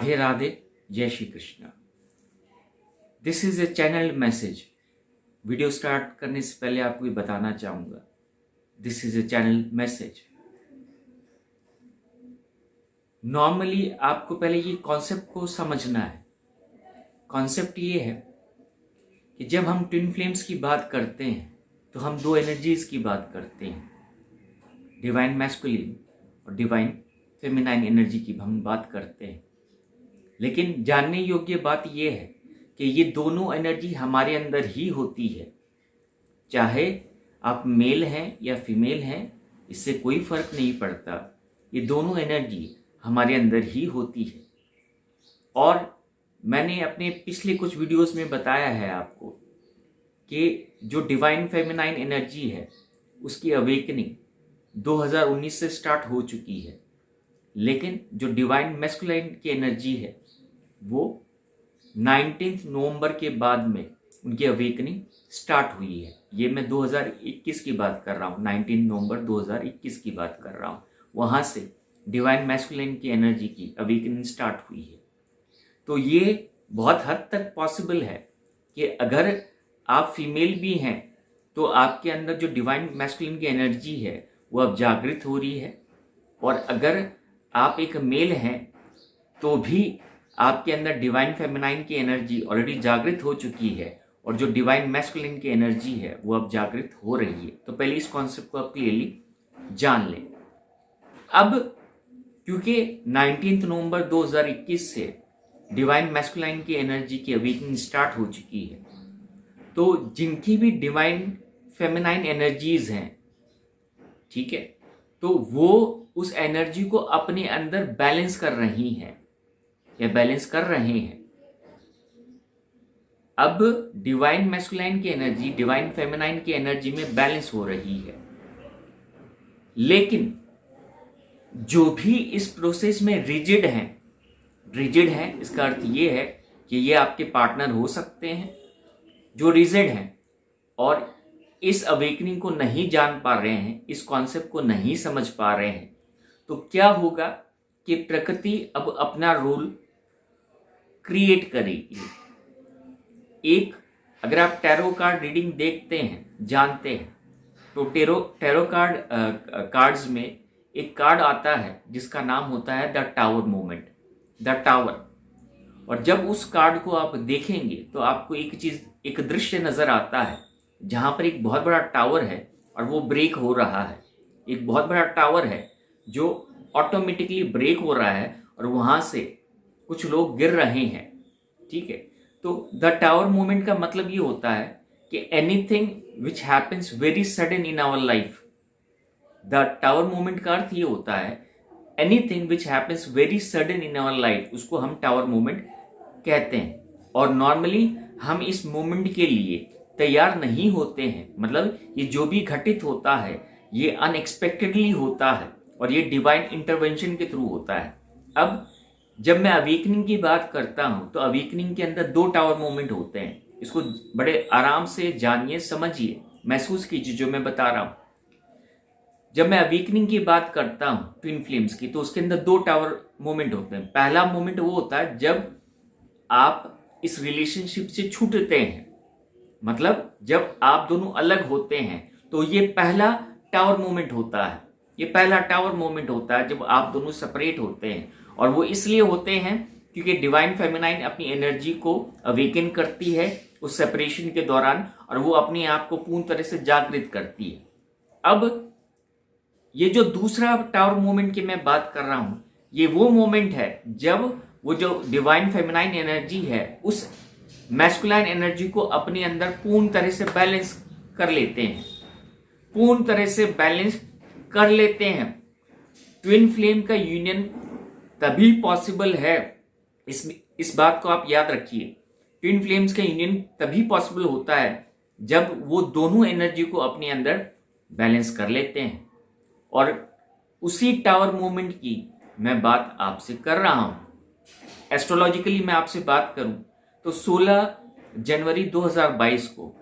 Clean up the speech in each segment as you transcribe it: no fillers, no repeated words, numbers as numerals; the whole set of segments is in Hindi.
राधे राधे, जय Shri Krishna. This is a channel message. Video start करने से पहले आपको ये बताना चाहूँगा, this is a channel message. Normally आपको पहले ये कॉन्सेप्ट को समझना है। कॉन्सेप्ट ये है कि जब हम ट्विन फ्लेम्स की बात करते हैं तो हम दो एनर्जीज की बात करते हैं, डिवाइन मैस्कुलिन और डिवाइन फेमिनाइन एनर्जी की हम बात करते हैं। लेकिन जानने योग्य बात यह है कि ये दोनों एनर्जी हमारे अंदर ही होती है। चाहे आप मेल हैं या फीमेल हैं, इससे कोई फर्क नहीं पड़ता। ये दोनों एनर्जी हमारे अंदर ही होती है। और मैंने अपने पिछले कुछ वीडियोस में बताया है आपको कि जो डिवाइन फेमिनाइन एनर्जी है उसकी अवेकनिंग 2019 से स्टार्ट हो चुकी है, लेकिन जो डिवाइन मैस्कुलाइन की एनर्जी है वो 19 नवंबर के बाद में उनकी अवेकनिंग स्टार्ट हुई है। ये मैं 2021 की बात कर रहा हूँ, 19 नवंबर 2021 की बात कर रहा हूँ। वहाँ से डिवाइन मैस्कुलाइन की एनर्जी की अवेकनिंग स्टार्ट हुई है। तो ये बहुत हद तक पॉसिबल है कि अगर आप फीमेल भी हैं तो आपके अंदर जो डिवाइन मैस्कुलिन की एनर्जी है वो अब जागृत हो रही है, और अगर आप एक मेल हैं तो भी आपके अंदर डिवाइन फेमिनाइन की एनर्जी ऑलरेडी जागृत हो चुकी है, और जो डिवाइन मैस्कुलिन की एनर्जी है वो अब जागृत हो रही है। तो पहले इस कॉन्सेप्ट को आप क्लियरली जान लें। अब क्योंकि 19 नवंबर 2021 से डिवाइन मैस्कुलाइन की एनर्जी की अवेकनिंग स्टार्ट हो चुकी है, तो जिनकी भी डिवाइन फेमिनाइन एनर्जीज हैं, ठीक है, तो वो उस एनर्जी को अपने अंदर बैलेंस कर रही हैं या बैलेंस कर रहे हैं। अब डिवाइन मैस्कुलाइन की एनर्जी डिवाइन फेमिनाइन की एनर्जी में बैलेंस हो रही है, लेकिन जो भी इस प्रोसेस में रिजिड हैं, इसका अर्थ ये है कि ये आपके पार्टनर हो सकते हैं जो रिजिड हैं और इस अवेकनिंग को नहीं जान पा रहे हैं, इस कॉन्सेप्ट को नहीं समझ पा रहे हैं। तो क्या होगा कि प्रकृति अब अपना रोल क्रिएट करेगी। एक, अगर आप टैरो कार्ड रीडिंग देखते हैं, जानते हैं, तो टैरो कार्ड्स में एक कार्ड आता है जिसका नाम होता है the tower moment, the tower. और जब उस कार्ड को आप देखेंगे तो आपको एक दृश्य नजर आता है जहां पर एक बहुत बड़ा टावर है और वो ब्रेक हो रहा है। एक बहुत बड़ा टावर है जो ऑटोमेटिकली ब्रेक हो रहा है और वहां से कुछ लोग गिर रहे हैं, ठीक है। तो द टावर मोमेंट का मतलब ये होता है कि anything which happens very sudden in our life, the tower moment का अर्थ ये होता है anything which happens very sudden in our life, उसको हम टावर मोमेंट कहते हैं। और नॉर्मली हम इस मोमेंट के लिए तैयार नहीं होते हैं। मतलब ये जो भी घटित होता है ये अनएक्सपेक्टेडली होता है और ये डिवाइन इंटरवेंशन के थ्रू होता है। अब जब मैं अवेकनिंग की बात करता हूं तो अवेकनिंग के अंदर दो टावर मोमेंट होते हैं। इसको बड़े आराम से जानिए, समझिए, महसूस कीजिए जो मैं बता रहा हूं। जब मैं अवेकनिंग की बात करता हूं ट्विन फ्लेम्स की, तो उसके अंदर दो टावर मोमेंट होते हैं। पहला मोमेंट वो होता है जब आप इस रिलेशनशिप से छूटते हैं, मतलब जब आप दोनों अलग होते हैं, तो ये पहला टावर मोमेंट होता है। ये पहला टावर मोमेंट होता है जब आप दोनों सेपरेट होते हैं, और वो इसलिए होते हैं क्योंकि डिवाइन फेमिनाइन अपनी एनर्जी को अवेकन करती है उस सेपरेशन के दौरान, और वो अपने आप को पूर्ण तरह से जागृत करती है। अब ये जो दूसरा टावर मोमेंट की मैं बात कर रहा हूं, ये वो मोमेंट है जब वो जो डिवाइन फेमिनाइन एनर्जी है उस मैस्कुलाइन एनर्जी को अपने अंदर पूर्ण तरह से बैलेंस कर लेते हैं, पूर्ण तरह से बैलेंस कर लेते हैं। ट्विन फ्लेम का यूनियन तभी पॉसिबल है, इस बात को आप याद रखिए। ट्विन फ्लेम्स का यूनियन तभी पॉसिबल होता है जब वो दोनों एनर्जी को अपने अंदर बैलेंस कर लेते हैं। और उसी टावर मोमेंट की मैं बात आपसे कर रहा हूं। एस्ट्रोलॉजिकली मैं आपसे बात करूं तो 16 जनवरी 2022 को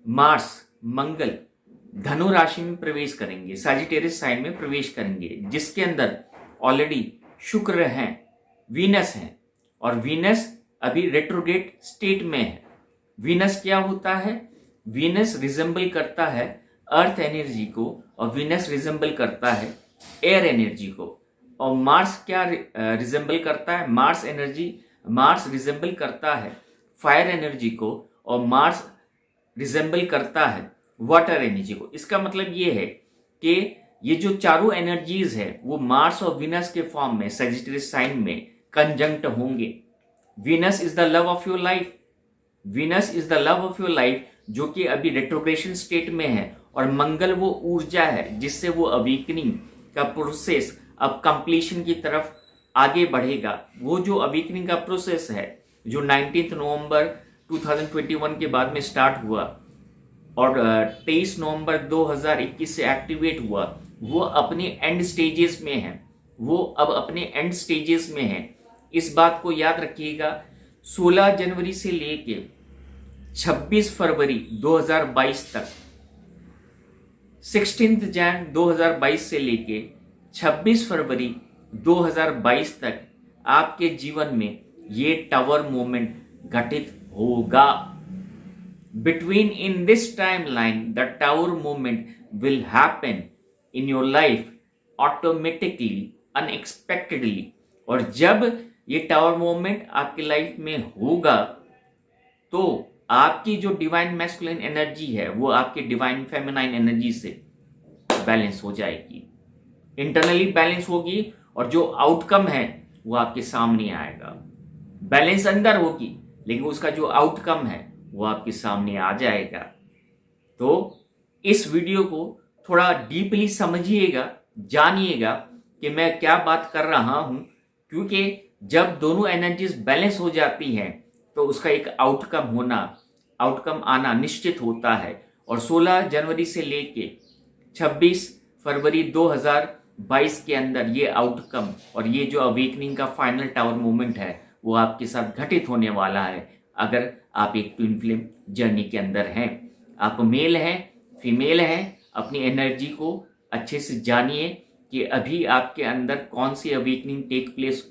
मार्स, मंगल धनु राशि में प्रवेश करेंगे, सजिटेरियस साइन में प्रवेश करेंगे, जिसके अंदर ऑलरेडी शुक्र हैं, वीनस हैं, और वीनस अभी रेट्रोग्रेड स्टेट में है। वीनस क्या होता है? वीनस रिजेंबल करता है अर्थ एनर्जी को, और वीनस रिजेंबल करता है एयर एनर्जी को। और मार्स क्या रिजेंबल करता है? मार्स रिजेंबल करता है फायर एनर्जी को, और मार्स रिजेंबल करता है वाटर एनर्जी को। इसका मतलब ये है कि ये जो चारों एनर्जीज है वो मार्स और वीनस के फॉर्म में सजिटेरियस साइन में कंजंक्ट होंगे। Venus is the love of your life, Venus is the love of your life, जो कि अभी रेट्रोग्रेशन स्टेट में है, और मंगल वो ऊर्जा है जिससे वो अवेकनिंग का प्रोसेस अब कंप्लीशन की तरफ आगे बढ़ेगा। वो जो अवेकनिंग का प्रोसेस है जो 19 नवंबर 2021 के बाद में स्टार्ट हुआ और 23 नवंबर 2021 से एक्टिवेट हुआ, वो अपने एंड स्टेजेस में है। वो अब अपने एंड स्टेजेस में है। इस बात को याद रखिएगा। 16 जनवरी से लेके 26 फरवरी 2022 तक, 16 जैन 2022 से लेके 26 फरवरी 2022 तक आपके जीवन में ये टावर मोमेंट घटित होगा। Between in this timeline, the tower moment will happen in your life automatically, unexpectedly. और जब ये टावर मोमेंट आपकी लाइफ में होगा तो आपकी जो डिवाइन मैस्कुलिन एनर्जी है वो आपकी डिवाइन फेमिनाइन एनर्जी से बैलेंस हो जाएगी, इंटरनली बैलेंस होगी, और जो आउटकम है वो आपके सामने आएगा। बैलेंस अंदर होगी लेकिन उसका जो आउटकम है वो आपके सामने आ जाएगा। तो इस वीडियो को थोड़ा डीपली समझिएगा, जानिएगा कि मैं क्या बात कर रहा हूं, क्योंकि जब दोनों एनर्जीज बैलेंस हो जाती हैं तो उसका एक आउटकम आना निश्चित होता है। और 16 जनवरी से लेके 26 फरवरी 2022 के अंदर ये आउटकम और ये जो अवेकनिंग का फाइनल टावर मोमेंट है वो आपके साथ घटित होने वाला है। अगर आप एक ट्विन फ्लेम जर्नी के अंदर हैं, आप मेल हैं, फीमेल हैं, अपनी एनर्जी को अच्छे से जानिए कि अभी आपके अंदर कौन सी अवेकनिंग टेक प्लेस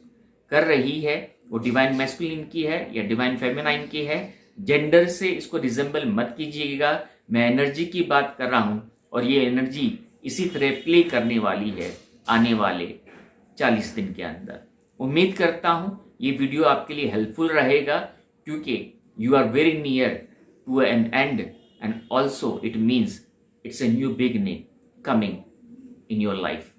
कर रही है, वो डिवाइन मैस्कुलिन की है या डिवाइन फेमिनाइन की है। जेंडर से इसको रिजेंबल मत कीजिएगा। मैं एनर्जी की बात कर रहा हूं और ये एनर्जी इसी तरह प्ले करने वाली है आने वाले 40 दिन के अंदर। उम्मीद करता हूं ये वीडियो आपके लिए हेल्पफुल रहेगा, क्योंकि you are very near to an end, and also it means it's a new beginning coming in your life.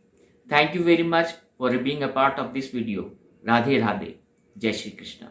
Thank you very much for being a part of this video. Radhe Radhe. Jai Shri Krishna.